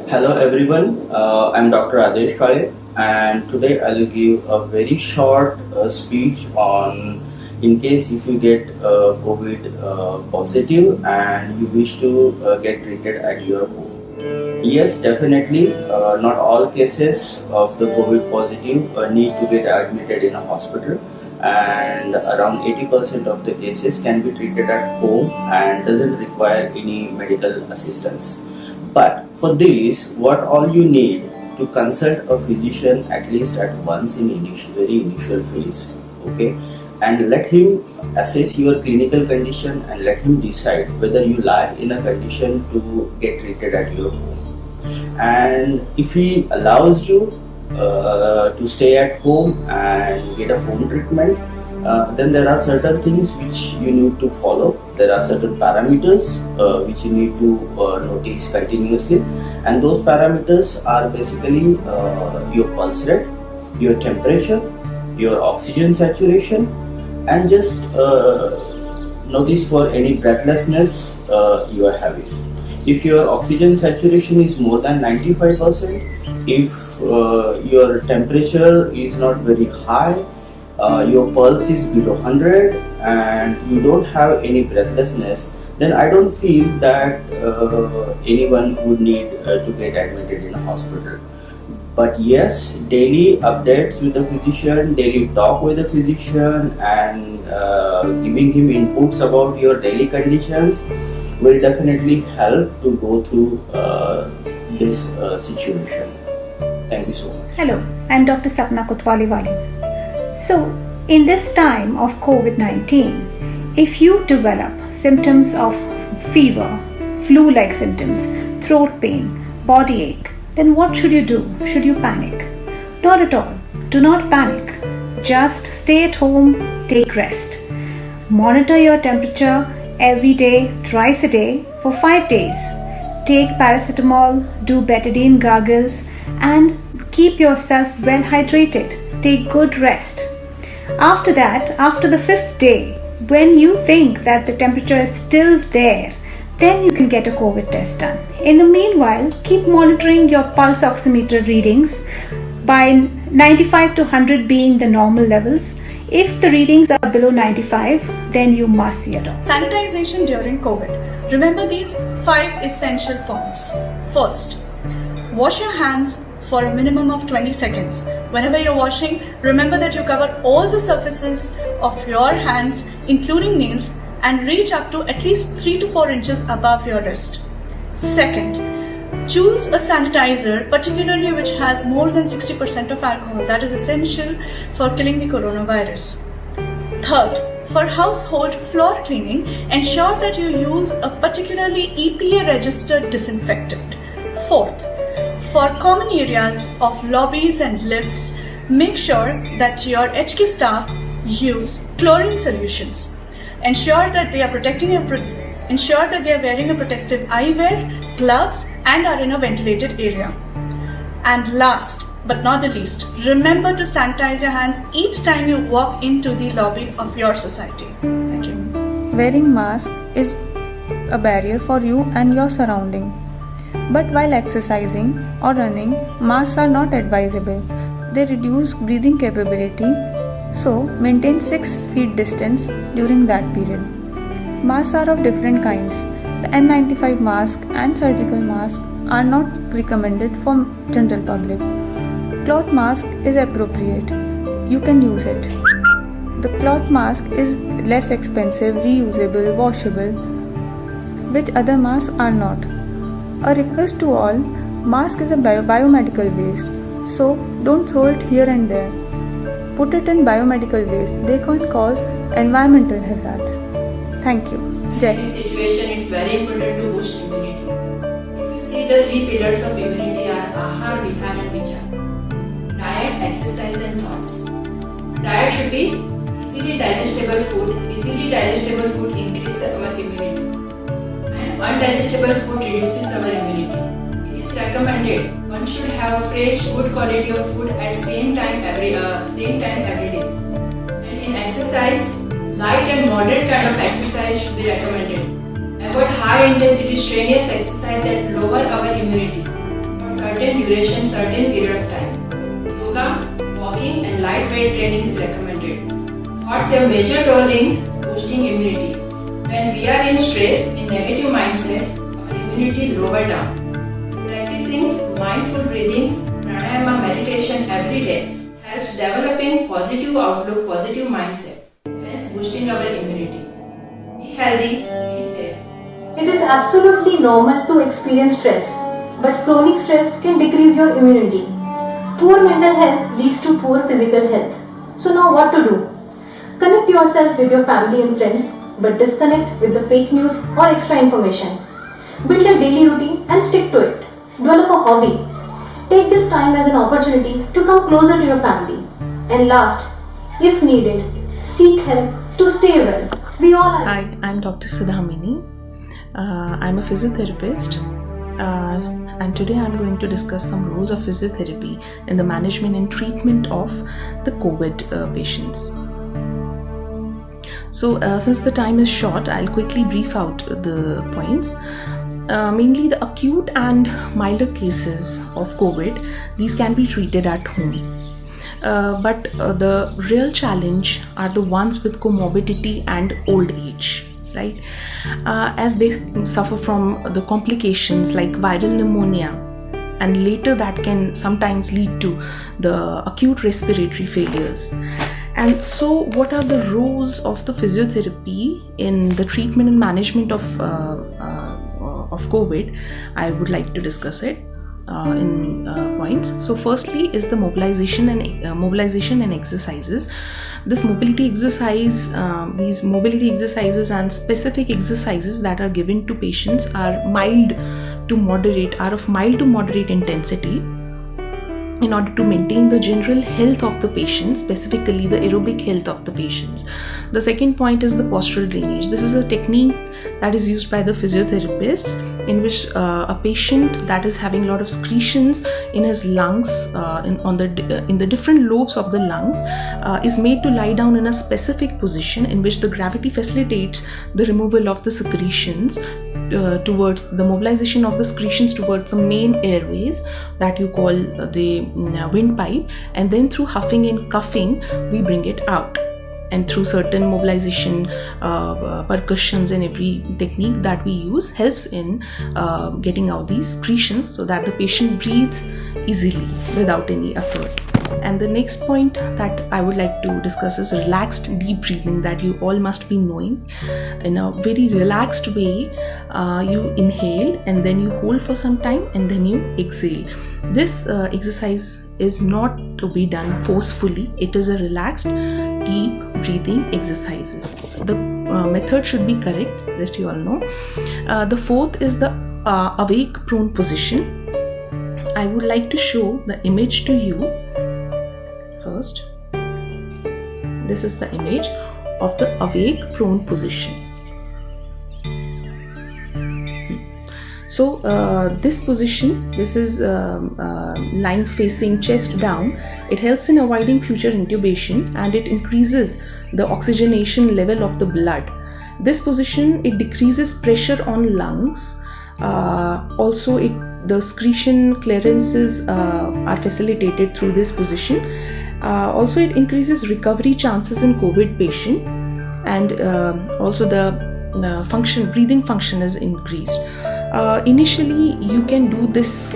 Hello everyone, I'm Dr. Adesh Kale, and today I'll give a very short speech on in case if you get COVID positive and you wish to get treated at your home. Yes, definitely, not all cases of the COVID positive need to get admitted in a hospital, and around 80% of the cases can be treated at home and doesn't require any medical assistance. But for this, what all you need to consult a physician at least at once in very initial phase, okay, and let him assess your clinical condition and let him decide whether you lie in a condition to get treated at your home. And if he allows you to stay at home and get a home treatment, then there are certain things which you need to follow. There are certain parameters which you need to notice continuously, and those parameters are basically your pulse rate, your temperature, your oxygen saturation, and just notice for any breathlessness you are having. If your oxygen saturation is more than 95%, if your temperature is not very high, your pulse is below 100 and you don't have any breathlessness, then I don't feel that anyone would need to get admitted in a hospital. But yes, daily updates with the physician, daily talk with the physician, and giving him inputs about your daily conditions will definitely help to go through this situation. Thank you so much. Hello, I'm Dr. Sapna Kotwalewala. So, in this time of COVID-19, if you develop symptoms of fever, flu-like symptoms, throat pain, body ache, then what should you do? Should you panic? Not at all. Do not panic. Just stay at home, take rest. Monitor your temperature every day, thrice a day for 5 days. Take paracetamol, do betadine gargles, and keep yourself well hydrated. Take good rest. After that, after the 5th day, when you think that the temperature is still there, then you can get a COVID test done. In the meanwhile, keep monitoring your pulse oximeter readings by 95 to 100 being the normal levels. If the readings are below 95, then you must see a doctor. Sanitization during COVID. Remember these 5 essential points. First, wash your hands for a minimum of 20 seconds. Whenever you're washing, remember that you cover all the surfaces of your hands, including nails, and reach up to at least 3 to 4 inches above your wrist. Second, choose a sanitizer, particularly which has more than 60% of alcohol. That is essential for killing the coronavirus. Third, for household floor cleaning, ensure that you use a particularly EPA registered disinfectant. Fourth, for common areas of lobbies and lifts, make sure that your HK staff use chlorine solutions. Ensure that they are wearing a protective eyewear, gloves, and are in a ventilated area. And last but not the least, remember to sanitize your hands each time you walk into the lobby of your society. Thank you. Wearing mask is a barrier for you and your surrounding. But while exercising or running, masks are not advisable. They reduce breathing capability, so maintain 6 feet distance during that period. Masks are of different kinds. The N95 mask and surgical mask are not recommended for general public. Cloth mask is appropriate. You can use it. The cloth mask is less expensive, reusable, washable, which other masks are not. A request to all, mask is a biomedical waste, so don't throw it here and there. Put it in biomedical waste. They can cause environmental hazards. Thank you. Jai. In this situation, it's very important to boost immunity. If you see the 3 pillars of immunity are Ahar, Vihar and Vichar. Diet, exercise and thoughts. Diet should be easily digestible food. Easily digestible food increases our immunity. And undigestible food reduces our immunity. It is recommended one should have fresh, good quality of food at same time every day. And in exercise, light and moderate kind of exercise should be recommended. Avoid high intensity strenuous exercise that lower our immunity. For certain duration, certain period of time. Yoga, walking and light weight training is recommended. Thoughts play a major role in boosting immunity. When we are in stress, in negative mindset, our immunity lower down. Practicing mindful breathing, pranayama meditation every day helps developing positive outlook, positive mindset, hence boosting our immunity. Be healthy, be safe. It is absolutely normal to experience stress, but chronic stress can decrease your immunity. Poor mental health leads to poor physical health. So now what to do? Connect yourself with your family and friends, but disconnect with the fake news or extra information. Build a daily routine and stick to it. Develop a hobby. Take this time as an opportunity to come closer to your family. And last, if needed, seek help to stay well. We all are. Hi, I'm Dr. Sudhamini. I'm a physiotherapist, and today I'm going to discuss some roles of physiotherapy in the management and treatment of the COVID patients. So, since the time is short, I'll quickly brief out the points. Mainly the acute and milder cases of COVID, these can be treated at home. But the real challenge are the ones with comorbidity and old age, right? As they suffer from the complications like viral pneumonia, and later that can sometimes lead to the acute respiratory failures. And so what are the roles of the physiotherapy in the treatment and management of COVID? I would like to discuss it in points. So firstly is the mobilization and exercises. This mobility exercise, these mobility exercises and specific exercises that are given to patients are of mild to moderate intensity, in order to maintain the general health of the patient, specifically the aerobic health of the patients. The second point is the postural drainage. This is a technique that is used by the physiotherapists, in which a patient that is having a lot of secretions in his lungs, in the different lobes of the lungs, is made to lie down in a specific position in which the gravity facilitates the removal of the secretions towards the mobilization of the secretions towards the main airways that you call the windpipe, and then through huffing and coughing we bring it out. And through certain mobilization percussions and every technique that we use helps in getting out these secretions so that the patient breathes easily without any effort. And the next point that I would like to discuss is relaxed deep breathing, that you all must be knowing. In a very relaxed way, you inhale and then you hold for some time and then you exhale. This exercise is not to be done forcefully. It is a relaxed deep breathing exercises. The method should be correct, rest you all know. The fourth is the awake prone position. I would like to show the image to you first. This is the image of the awake prone position. So this position, this is lying facing chest down. It helps in avoiding future intubation and it increases the oxygenation level of the blood. This position, it decreases pressure on lungs. Also the secretion clearances are facilitated through this position. Also it increases recovery chances in COVID patient, and also the breathing function is increased. Initially you can do this,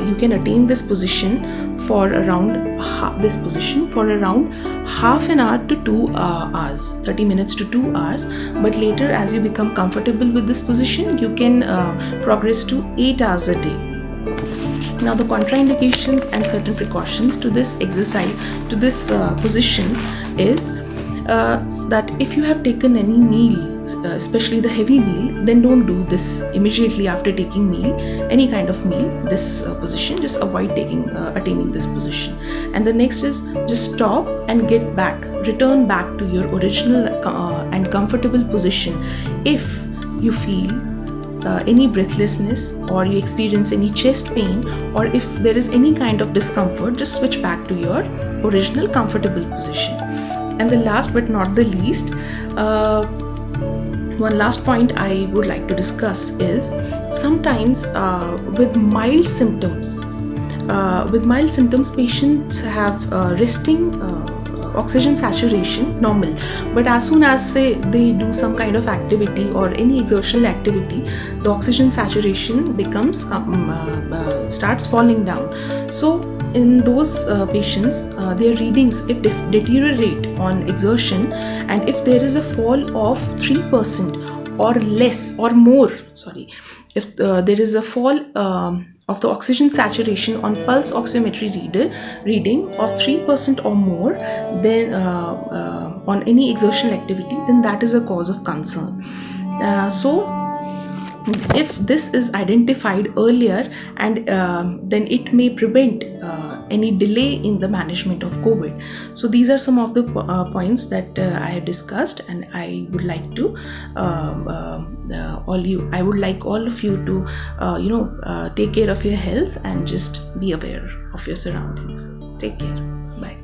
you can attain this position for around half an hour to 2 hours, 30 minutes to 2 hours, but later as you become comfortable with this position you can progress to 8 hours a day. Now the contraindications and certain precautions to this exercise, to this position is that if you have taken any meal, especially the heavy meal, then don't do this immediately after taking meal, any kind of meal, this position, just avoid attaining this position. And the next is just stop and get back, return back to your original and comfortable position if you feel any breathlessness or you experience any chest pain, or if there is any kind of discomfort, just switch back to your original comfortable position. And the last but not the least, one last point I would like to discuss is sometimes with mild symptoms, with mild symptoms, patients have resting oxygen saturation normal, but as soon as say they do some kind of activity or any exertional activity, the oxygen saturation becomes starts falling down. So in those patients, their readings if deteriorate on exertion, and if there is a fall of 3% or less or more, if there is a fall of the oxygen saturation on pulse oximetry reading of 3% or more, then on any exertional activity, then that is a cause of concern. So if this is identified earlier, and then it may prevent any delay in the management of COVID. So these are some of the points that I have discussed, and I would like to I would like all of you to take care of your health and just be aware of your surroundings. Take care. Bye.